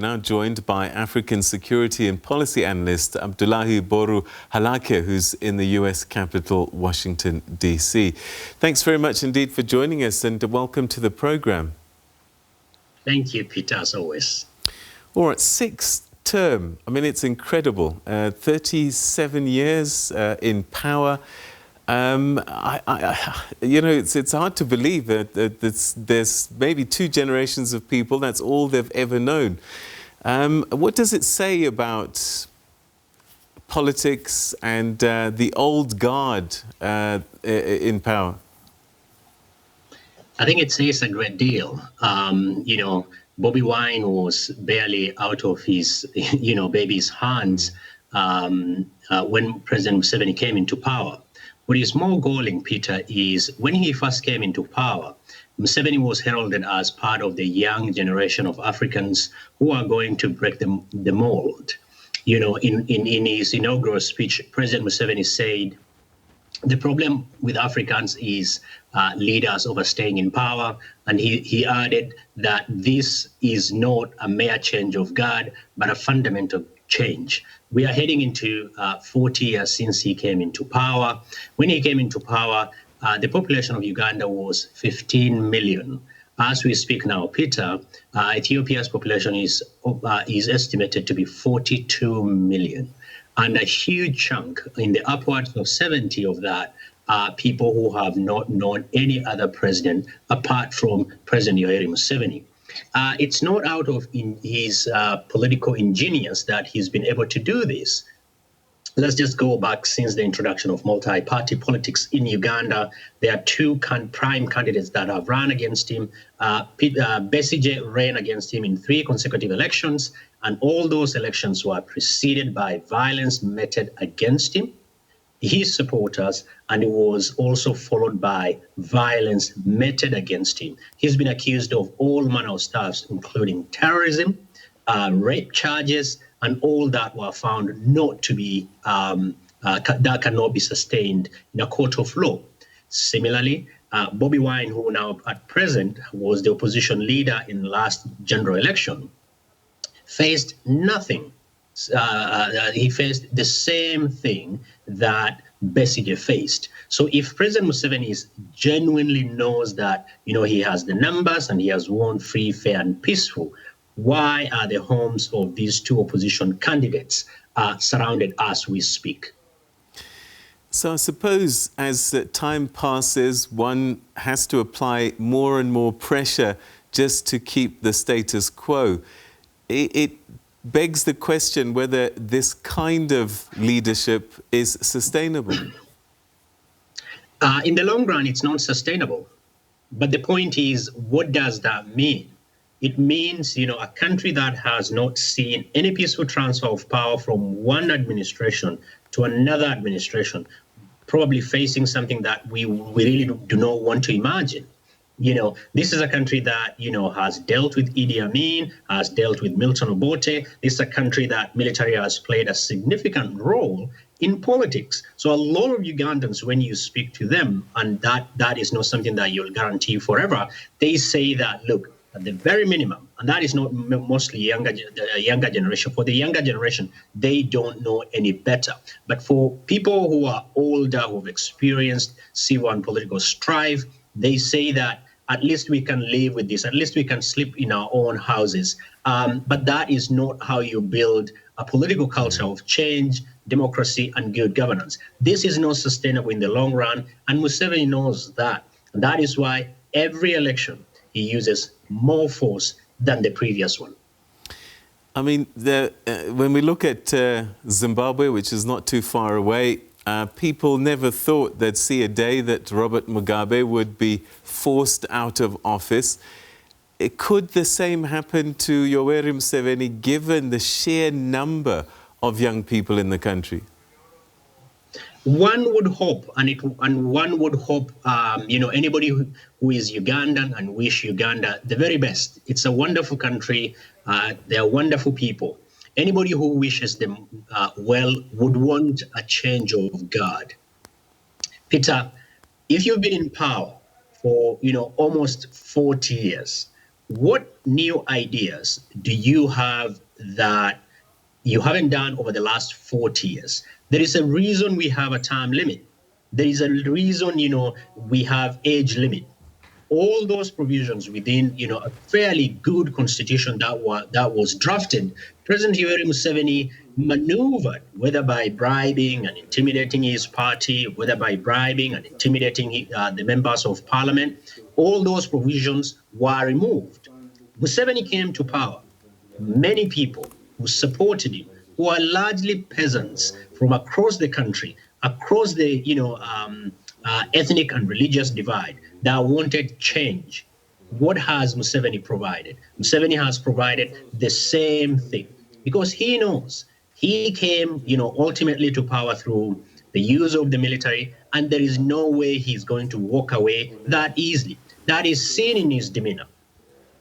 Now joined by African security and policy analyst Abdullahi Boru who's in the US capital, Washington, D.C. Thanks very much indeed for joining us and welcome to the program. Thank you, Peter, as always. All right, sixth term. I mean, it's incredible. 37 years in power. It's hard to believe that there's maybe two generations of people, that's all they've ever known. What does it say about politics and the old guard in power? I think it says a great deal. Bobi Wine was barely out of his, baby's hands when President Museveni came into power. What is more galling, Peter, is when he first came into power, Museveni was heralded as part of the young generation of Africans who are going to break the mold. In his inaugural speech, President Museveni said, the problem with Africans is leaders overstaying in power. And he added that this is not a mere change of guard, but a fundamental change. We are heading into 40 years since he came into power. When he came into power, the population of Uganda was 15 million. As we speak now, Peter, Ethiopia's population is estimated to be 42 million. And a huge chunk, in the upwards of 70 of that, are people who have not known any other president apart from President Yoweri Museveni. It's not out of his political ingenious that he's been able to do this. Let's just go back since the introduction of multi-party politics in Uganda. There are two prime candidates that have run against him. Besigye ran against him in 3 consecutive elections, and all those elections were preceded by violence meted against him, his supporters, and it was also followed by violence meted against him. He's been accused of all manner of stuff, including terrorism, rape charges, and all that were found not to be, that cannot be sustained in a court of law. Similarly, Bobi Wine, who now at present was the opposition leader in the last general election, faced nothing. He faced the same thing that Besigye faced. So if President Museveni genuinely knows that, he has the numbers and he has won free, fair, and peaceful, why are the homes of these two opposition candidates surrounded as we speak? So I suppose as time passes, one has to apply more and more pressure just to keep the status quo. It begs the question whether this kind of leadership is sustainable. In the long run, it's not sustainable. But the point is, what does that mean? It means, a country that has not seen any peaceful transfer of power from one administration to another administration, probably facing something that we really do not want to imagine. This is a country that, has dealt with Idi Amin, has dealt with Milton Obote. This is a country that military has played a significant role in politics. So a lot of Ugandans, when you speak to them, and that is not something that you'll guarantee forever, they say that, look, at the very minimum, and that is not mostly younger generation. For the younger generation, they don't know any better. But for people who are older, who've experienced civil and political strife, they say that at least we can live with this. At least we can sleep in our own houses. But that is not how you build a political culture of change, democracy, and good governance. This is not sustainable in the long run, and Museveni knows that. And that is why every election he uses more force than the previous one. I mean, when we look at Zimbabwe, which is not too far away, people never thought they'd see a day that Robert Mugabe would be forced out of office. Could the same happen to Yoweri Museveni, given the sheer number of young people in the country? One would hope, and one would hope, anybody who is Ugandan and wish Uganda the very best. It's a wonderful country. They are wonderful people. Anybody who wishes them well would want a change of guard. Peter, if you've been in power for, almost 40 years, what new ideas do you have that you haven't done over the last 40 years? There is a reason we have a time limit. There is a reason, we have age limit. All those provisions within, a fairly good constitution that was drafted, President Yoweri Museveni maneuvered, whether by bribing and intimidating his party, whether by bribing and intimidating the members of parliament. All those provisions were removed. Museveni came to power. Many people who supported him, who are largely peasants from across the country, across the ethnic and religious divide, that wanted change. What has Museveni provided? Museveni has provided the same thing, because he knows he came, ultimately to power through the use of the military, and there is no way he's going to walk away that easily. That is seen in his demeanor.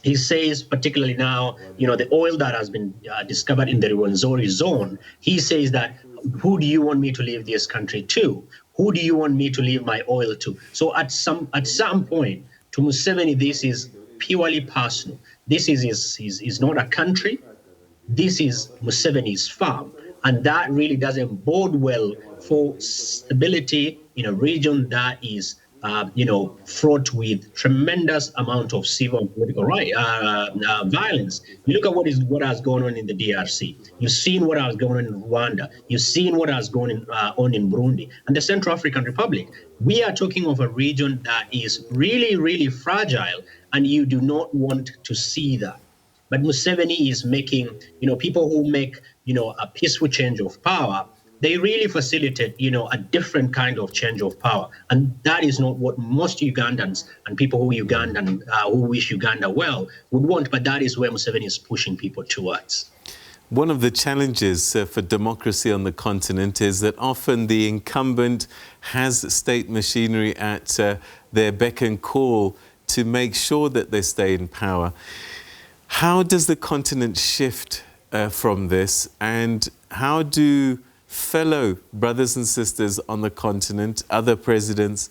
He says, particularly now, the oil that has been discovered in the Rwenzori zone, he says that, who do you want me to leave this country to? Who do you want me to leave my oil to? So at some point, to Museveni, this is purely personal. This is not a country. This is Museveni's farm. And that really doesn't bode well for stability in a region that is fraught with tremendous amount of civil and political violence. You look at what has gone on in the DRC. You've seen what has gone on in Rwanda. You've seen what has gone on in Burundi and the Central African Republic. We are talking of a region that is really, really fragile, and you do not want to see that. But Museveni is making, people who make, a peaceful change of power, they really facilitate, a different kind of change of power. And that is not what most Ugandans and people who wish Uganda well would want, but that is where Museveni is pushing people towards. One of the challenges for democracy on the continent is that often the incumbent has state machinery at their beck and call to make sure that they stay in power. How does the continent shift from this, and how do fellow brothers and sisters on the continent, other presidents,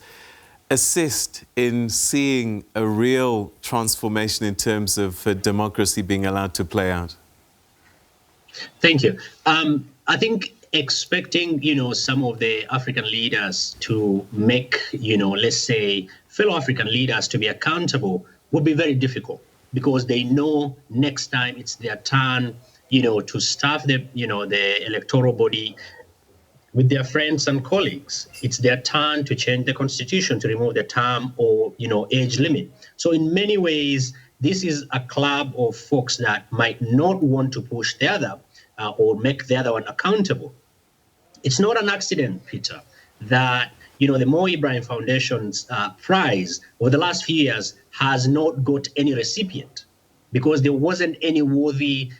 assist in seeing a real transformation in terms of democracy being allowed to play out? Thank you. I think expecting, some of the African leaders to make, let's say, fellow African leaders to be accountable would be very difficult, because they know next time it's their turn, to staff the electoral body with their friends and colleagues. It's their turn to change the constitution, to remove the term or, age limit. So in many ways, this is a club of folks that might not want to push the other or make the other one accountable. It's not an accident, Peter, that, the Mo Ibrahim Foundation's prize over the last few years has not got any recipient, because there wasn't any worthy,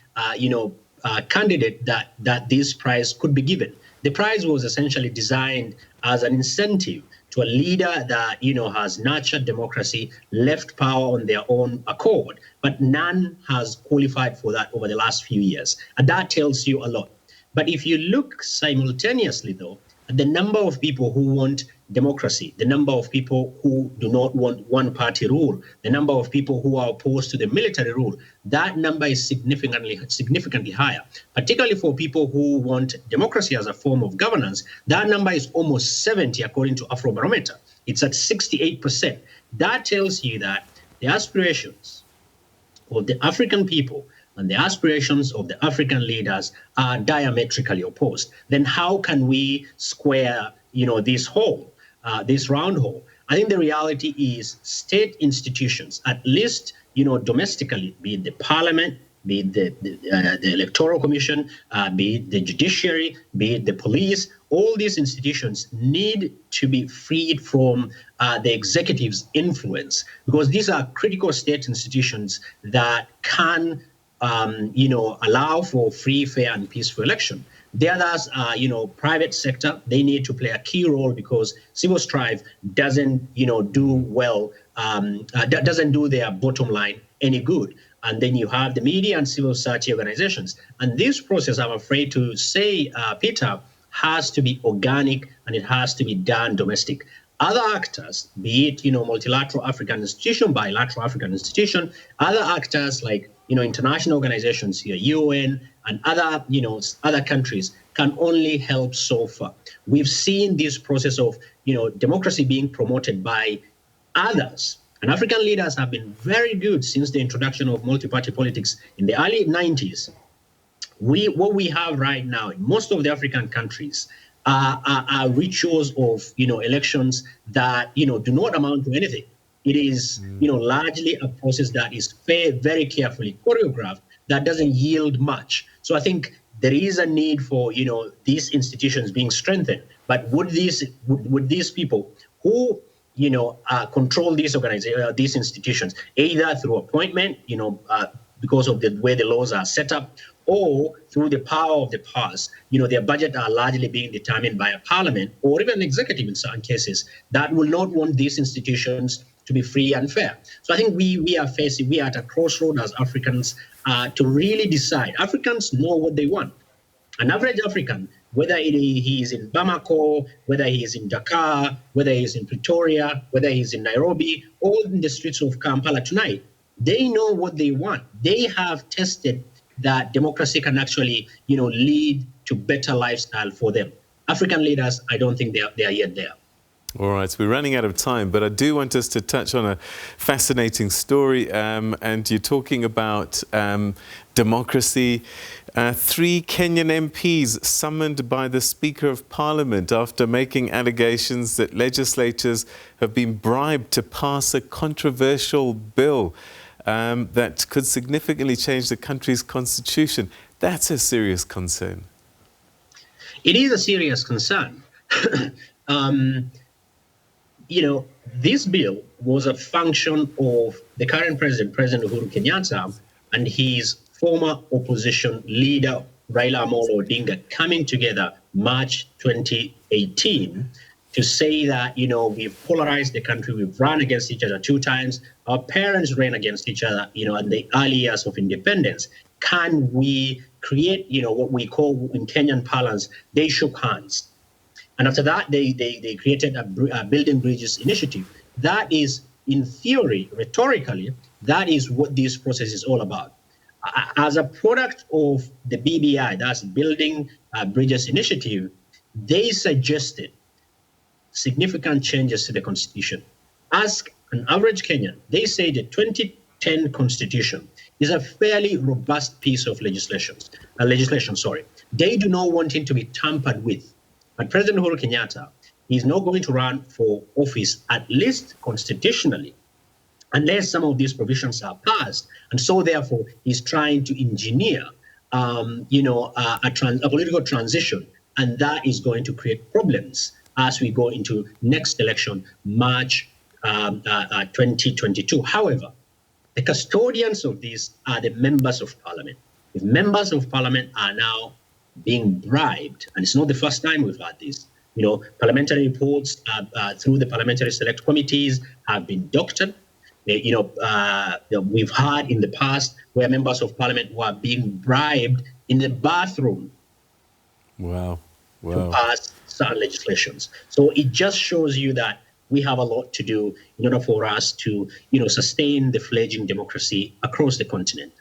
candidate that this prize could be given. The prize was essentially designed as an incentive to a leader that, has nurtured democracy, left power on their own accord, but none has qualified for that over the last few years. And that tells you a lot. But if you look simultaneously, though, at the number of people who want democracy, the number of people who do not want one-party rule, the number of people who are opposed to the military rule, that number is significantly higher. Particularly for people who want democracy as a form of governance, that number is almost 70, according to Afrobarometer. It's at 68%. That tells you that the aspirations of the African people and the aspirations of the African leaders are diametrically opposed. Then how can we square, this hole, this round hole? I think the reality is state institutions, at least, domestically, be it the parliament, be it the electoral commission, be it the judiciary, be it the police, all these institutions need to be freed from the executive's influence, because these are critical state institutions that can allow for free, fair, and peaceful election. The others are, private sector. They need to play a key role, because civil strife doesn't, do well, doesn't do their bottom line any good. And then you have the media and civil society organizations. And this process, I'm afraid to say, Peter, has to be organic, and it has to be done domestic. other actors, be it, multilateral African institution, bilateral African institution, other actors like, international organizations here, UN and other, other countries can only help so far. We've seen this process of, democracy being promoted by others. And African leaders have been very good since the introduction of multi-party politics in the early 90s. What we have right now in most of the African countries are rituals of elections that do not amount to anything. It is largely a process that is very carefully choreographed that doesn't yield much. So I think there is a need for these institutions being strengthened. But would these people who control these organizations, these institutions, either through appointment, because of the way the laws are set up, or through the power of the purse, their budget are largely being determined by a parliament or even an executive in certain cases that will not want these institutions to be free and fair. So I think we are at a crossroad as Africans to really decide. Africans know what they want. An average African, whether he is in Bamako, whether he is in Dakar, whether he is in Pretoria, whether he is in Nairobi, or in the streets of Kampala tonight, they know what they want. They have tested that democracy can actually, lead to better lifestyle for them. African leaders, I don't think they are yet there. All right, so we're running out of time, but I do want us to touch on a fascinating story. And you're talking about democracy. 3 Kenyan MPs summoned by the Speaker of Parliament after making allegations that legislators have been bribed to pass a controversial bill that could significantly change the country's constitution. That's a serious concern. It is a serious concern. This bill was a function of the current President Uhuru Kenyatta, and his former opposition leader, Raila Amolo Odinga, coming together March 2018 to say that, we've polarized the country, we've run against each other 2 times, our parents ran against each other, in the early years of independence. Can we create, what we call in Kenyan parlance, they shook hands. And after that, they created a Building Bridges initiative. That is, in theory, rhetorically, that is what this process is all about. As a product of the BBI, that's Building Bridges initiative, they suggested significant changes to the constitution. Ask an average Kenyan, they say the 2010 constitution is a fairly robust piece of legislation. They do not want it to be tampered with. But President Uhuru Kenyatta is not going to run for office, at least constitutionally, unless some of these provisions are passed. And so, therefore, he's trying to engineer, a political transition, and that is going to create problems as we go into next election, March 2022. However, the custodians of this are the members of parliament. If members of parliament are now being bribed, and it's not the first time we've had this. Parliamentary reports through the parliamentary select committees have been doctored. We've had in the past where members of parliament were being bribed in the bathroom. Wow. To pass certain legislations. So it just shows you that we have a lot to do in order for us to, sustain the fledgling democracy across the continent.